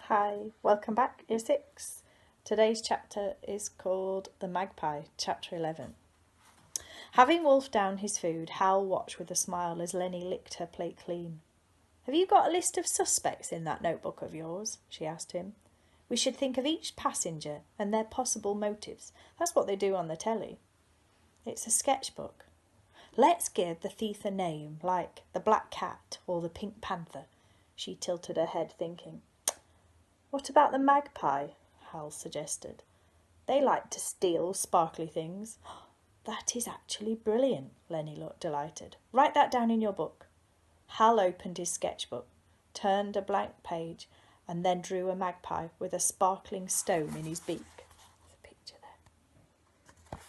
Hi, welcome back, Year 6. Today's chapter is called The Magpie, Chapter 11. Having wolfed down his food, Hal watched with a smile as Lenny licked her plate clean. "Have you got a list of suspects in that notebook of yours?" she asked him. "We should think of each passenger and their possible motives. That's what they do on the telly." "It's a sketchbook." "Let's give the thief a name, like the Black Cat or the Pink Panther." She tilted her head, thinking. "What about the Magpie?" Hal suggested. "They like to steal sparkly things." "That is actually brilliant," Lenny looked delighted. "Write that down in your book." Hal opened his sketchbook, turned a blank page, and then drew a magpie with a sparkling stone in his beak. There's a picture there.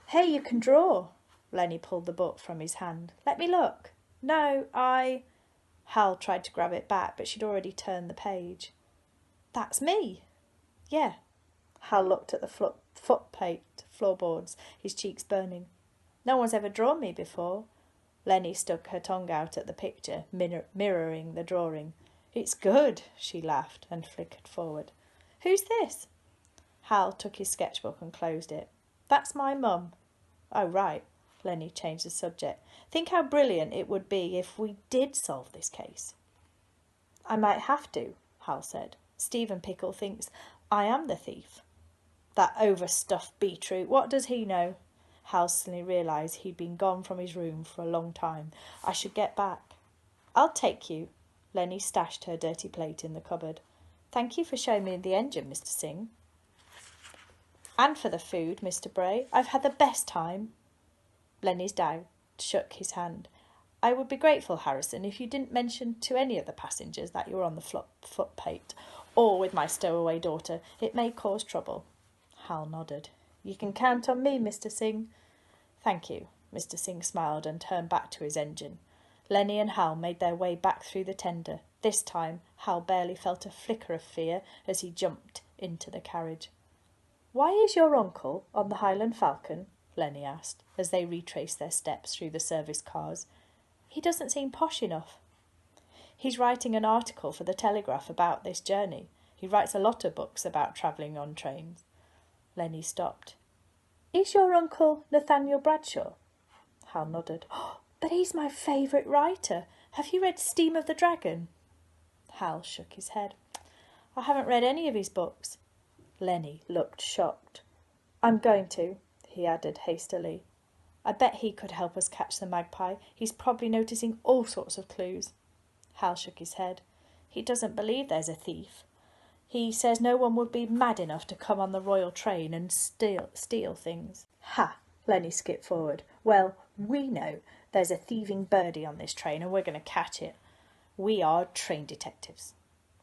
"Hey, you can draw!" Lenny pulled the book from his hand. "Let me look." "No, Hal tried to grab it back, but she'd already turned the page. "That's me." "Yeah." Hal looked at the footplate floorboards, his cheeks burning. "No one's ever drawn me before." Lenny stuck her tongue out at the picture, mirroring the drawing. "It's good," she laughed and flickered forward. "Who's this?" Hal took his sketchbook and closed it. "That's my mum." "Oh, right." Lenny changed the subject. "Think how brilliant it would be if we did solve this case." "I might have to," Hal said. "Stephen Pickle thinks I am the thief." "That overstuffed beetroot, what does he know?" Hal suddenly realised he'd been gone from his room for a long time. "I should get back." "I'll take you." Lenny stashed her dirty plate in the cupboard. "Thank you for showing me the engine, Mr. Singh." "And for the food, Mr. Bray. I've had the best time." Lenny's dad shook his hand. "I would be grateful, Harrison, if you didn't mention to any of the passengers that you were on the footplate, or with my stowaway daughter. It may cause trouble." Hal nodded. "You can count on me, Mr. Singh." "Thank you." Mr. Singh smiled and turned back to his engine. Lenny and Hal made their way back through the tender. This time Hal barely felt a flicker of fear as he jumped into the carriage. "Why is your uncle on the Highland Falcon?" Lenny asked, as they retraced their steps through the service cars. "He doesn't seem posh enough." "He's writing an article for the Telegraph about this journey. He writes a lot of books about travelling on trains." Lenny stopped. "Is your uncle Nathaniel Bradshaw?" Hal nodded. "Oh, but he's my favourite writer. Have you read Steam of the Dragon?" Hal shook his head. "I haven't read any of his books." Lenny looked shocked. "I'm going to," he added hastily. "I bet he could help us catch the magpie. He's probably noticing all sorts of clues." Hal shook his head. "He doesn't believe there's a thief. He says no one would be mad enough to come on the royal train and steal things." "Ha!" Lenny skipped forward. "Well, we know there's a thieving birdie on this train and we're going to catch it. We are train detectives."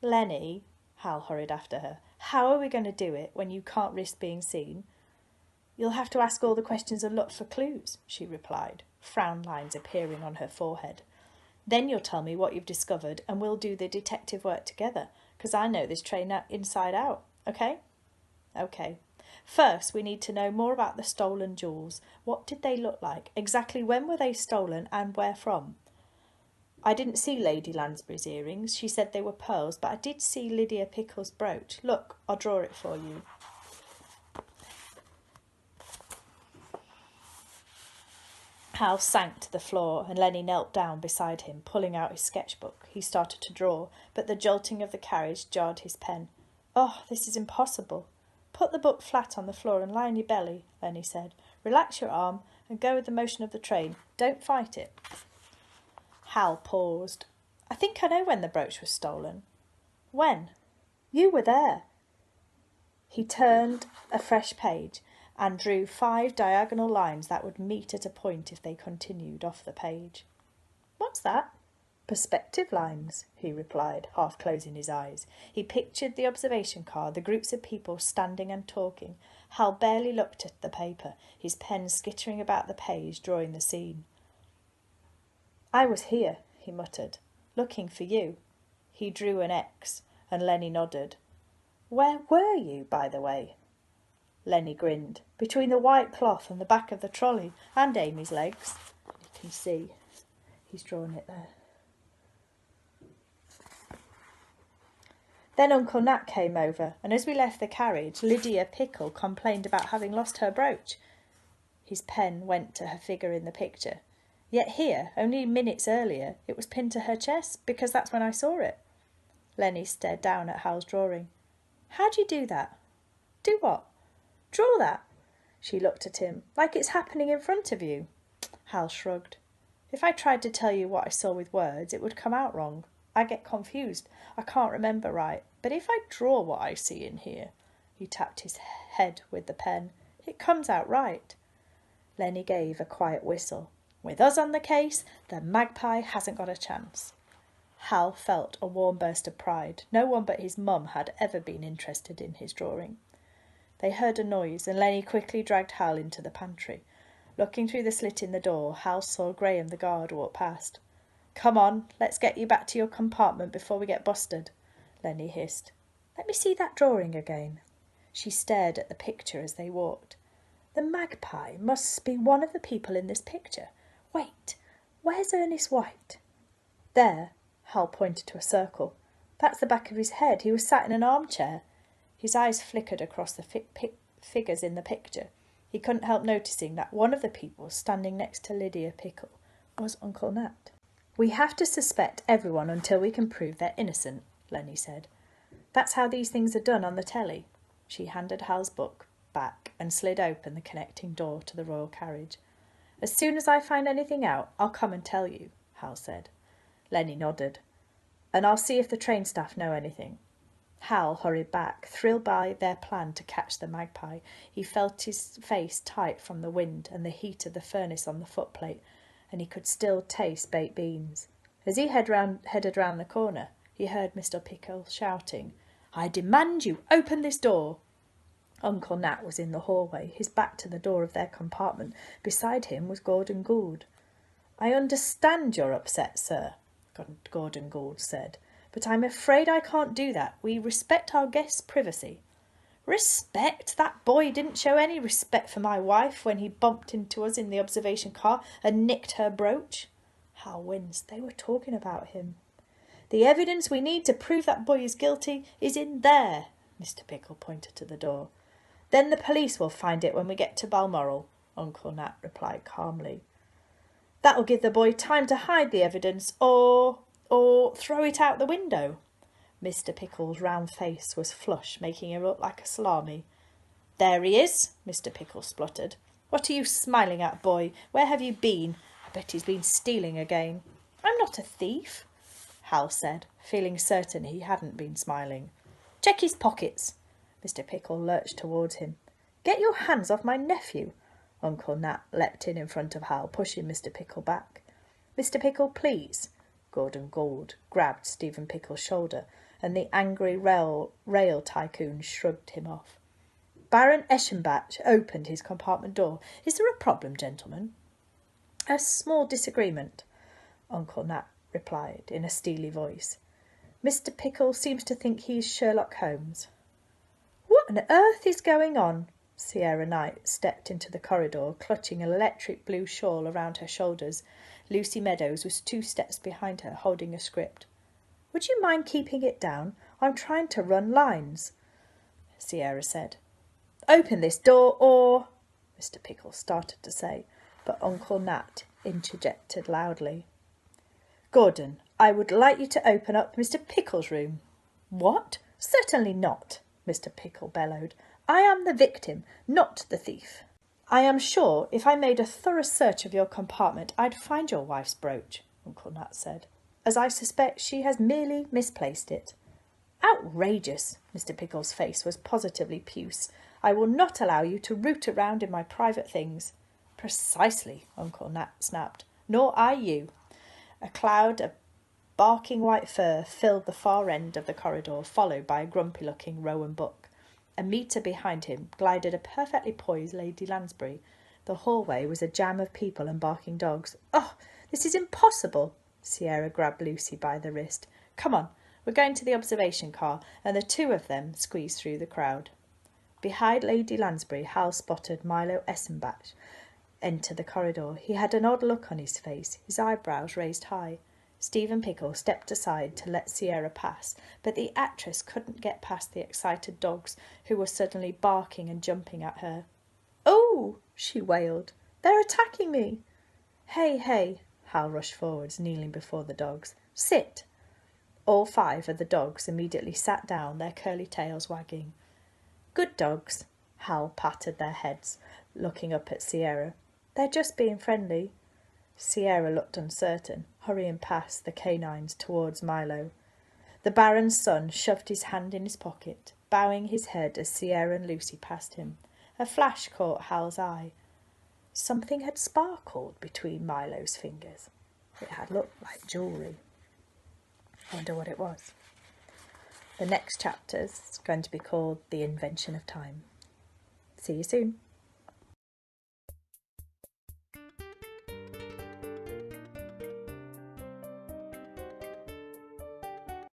"Lenny," Hal hurried after her, "how are we going to do it when you can't risk being seen?" "You'll have to ask all the questions and look for clues," she replied, frown lines appearing on her forehead. "Then you'll tell me what you've discovered and we'll do the detective work together, because I know this train inside out. Okay?" "Okay. First, we need to know more about the stolen jewels. What did they look like? Exactly when were they stolen and where from?" "I didn't see Lady Lansbury's earrings. She said they were pearls, but I did see Lydia Pickle's brooch. Look, I'll draw it for you." Hal sank to the floor and Lenny knelt down beside him, pulling out his sketchbook. He started to draw, but the jolting of the carriage jarred his pen. "Oh, this is impossible." "Put the book flat on the floor and lie on your belly," Lenny said. "Relax your arm and go with the motion of the train. Don't fight it." Hal paused. "I think I know when the brooch was stolen." "When?" "You were there." He turned a fresh page and drew 5 diagonal lines that would meet at a point if they continued off the page. "What's that?" "Perspective lines," he replied, half closing his eyes. He pictured the observation car, the groups of people standing and talking. Hal barely looked at the paper, his pen skittering about the page, drawing the scene. "I was here," he muttered, "looking for you." He drew an X, and Lenny nodded. "Where were you, by the way?" Lenny grinned. "Between the white cloth and the back of the trolley, and Amy's legs." You can see he's drawn it there. Then Uncle Nat came over, and as we left the carriage, Lydia Pickle complained about having lost her brooch. His pen went to her figure in the picture. Yet here, only minutes earlier, it was pinned to her chest, because that's when I saw it. Lenny stared down at Hal's drawing. How'd you do that? Do what? Draw that? She looked at him, like it's happening in front of you. Hal shrugged. If I tried to tell you what I saw with words, it would come out wrong. I get confused. I can't remember right. But if I draw what I see in here, he tapped his head with the pen, it comes out right. Lenny gave a quiet whistle. With us on the case, the magpie hasn't got a chance. Hal felt a warm burst of pride. No one but his mum had ever been interested in his drawing. They heard a noise, and Lenny quickly dragged Hal into the pantry. Looking through the slit in the door, Hal saw Graham the guard walk past. Come on, let's get you back to your compartment before we get busted, Lenny hissed. Let me see that drawing again. She stared at the picture as they walked. The magpie must be one of the people in this picture. Wait, where's Ernest White? There, Hal pointed to a circle. That's the back of his head. He was sat in an armchair. His eyes flickered across the figures in the picture. He couldn't help noticing that one of the people standing next to Lydia Pickle was Uncle Nat. We have to suspect everyone until we can prove they're innocent, Lenny said. That's how these things are done on the telly. She handed Hal's book back and slid open the connecting door to the royal carriage. As soon as I find anything out, I'll come and tell you, Hal said. Lenny nodded. And I'll see if the train staff know anything. Hal hurried back, thrilled by their plan to catch the magpie. He felt his face tight from the wind and the heat of the furnace on the footplate, and he could still taste baked beans. As he headed round the corner, he heard Mr. Pickle shouting, I demand you open this door. Uncle Nat was in the hallway, his back to the door of their compartment. Beside him was Gordon Gould. I understand you're upset, sir, Gordon Gould said, but I'm afraid I can't do that. We respect our guests' privacy. Respect? That boy didn't show any respect for my wife when he bumped into us in the observation car and nicked her brooch. Hal winced. They were talking about him. The evidence we need to prove that boy is guilty is in there. Mr. Pickle pointed to the door. Then the police will find it when we get to Balmoral, Uncle Nat replied calmly. That'll give the boy time to hide the evidence or throw it out the window. Mr. Pickle's round face was flush, making him look like a salami. There he is, Mr. Pickle spluttered. What are you smiling at, boy? Where have you been? I bet he's been stealing again. I'm not a thief, Hal said, feeling certain he hadn't been smiling. Check his pockets. Mr. Pickle lurched towards him. Get your hands off my nephew. Uncle Nat leapt in front of Hal, pushing Mr. Pickle back. Mr. Pickle, please. Gordon Gould grabbed Stephen Pickle's shoulder, and the angry rail tycoon shrugged him off. Baron Eschenbach opened his compartment door. Is there a problem, gentlemen? A small disagreement, Uncle Nat replied in a steely voice. Mr. Pickle seems to think he's Sherlock Holmes. What on earth is going on? Sierra Knight stepped into the corridor, clutching an electric blue shawl around her shoulders. Lucy Meadows was 2 steps behind her, holding a script. Would you mind keeping it down? I'm trying to run lines, Sierra said. Open this door or... Mr. Pickle started to say, but Uncle Nat interjected loudly. Gordon, I would like you to open up Mr. Pickle's room. What? Certainly not, Mr. Pickle bellowed. I am the victim, not the thief. I am sure if I made a thorough search of your compartment, I'd find your wife's brooch, Uncle Nat said, as I suspect she has merely misplaced it. Outrageous! Mr. Pickle's face was positively puce. I will not allow you to root around in my private things. Precisely, Uncle Nat snapped. Nor I you. A cloud of barking white fur filled the far end of the corridor, followed by a grumpy-looking rowan buck. A metre behind him glided a perfectly poised Lady Lansbury. The hallway was a jam of people and barking dogs. Oh, this is impossible! Sierra grabbed Lucy by the wrist. Come on, we're going to the observation car, and the 2 of them squeezed through the crowd. Behind Lady Lansbury, Hal spotted Milo Essenbach enter the corridor. He had an odd look on his face, his eyebrows raised high. Stephen Pickle stepped aside to let Sierra pass, but the actress couldn't get past the excited dogs who were suddenly barking and jumping at her. "Oh!" she wailed. "They're attacking me!" "Hey, hey!" Hal rushed forwards, kneeling before the dogs. "Sit!" All 5 of the dogs immediately sat down, their curly tails wagging. "Good dogs." Hal patted their heads, looking up at Sierra. "They're just being friendly." Sierra looked uncertain, hurrying past the canines towards Milo. The Baron's son shoved his hand in his pocket, bowing his head as Sierra and Lucy passed him. A flash caught Hal's eye. Something had sparkled between Milo's fingers. It had looked like jewellery. I wonder what it was. The next chapter is going to be called The Invention of Time. See you soon.